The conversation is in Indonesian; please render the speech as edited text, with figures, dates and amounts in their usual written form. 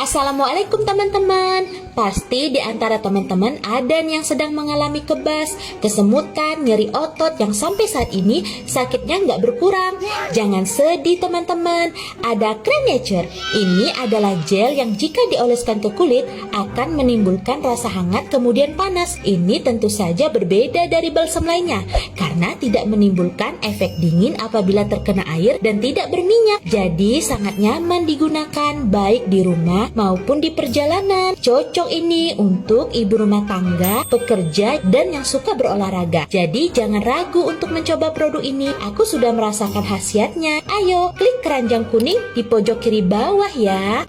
Assalamualaikum teman-teman. Pasti di antara teman-teman ada yang sedang mengalami kebas, kesemutan, nyeri otot yang sampai saat ini sakitnya nggak berkurang. Jangan sedih teman-teman, ada Crenature. Ini adalah gel yang jika dioleskan ke kulit akan menimbulkan rasa hangat kemudian panas. Ini tentu saja berbeda dari balsam lainnya karena tidak menimbulkan efek dingin apabila terkena air dan tidak berminyak. Jadi sangat nyaman digunakan baik di rumah maupun di perjalanan. Cocok ini untuk ibu rumah tangga, pekerja, dan yang suka berolahraga. Jadi jangan ragu untuk mencoba produk ini. Aku sudah merasakan khasiatnya. Ayo klik keranjang kuning di pojok kiri bawah ya.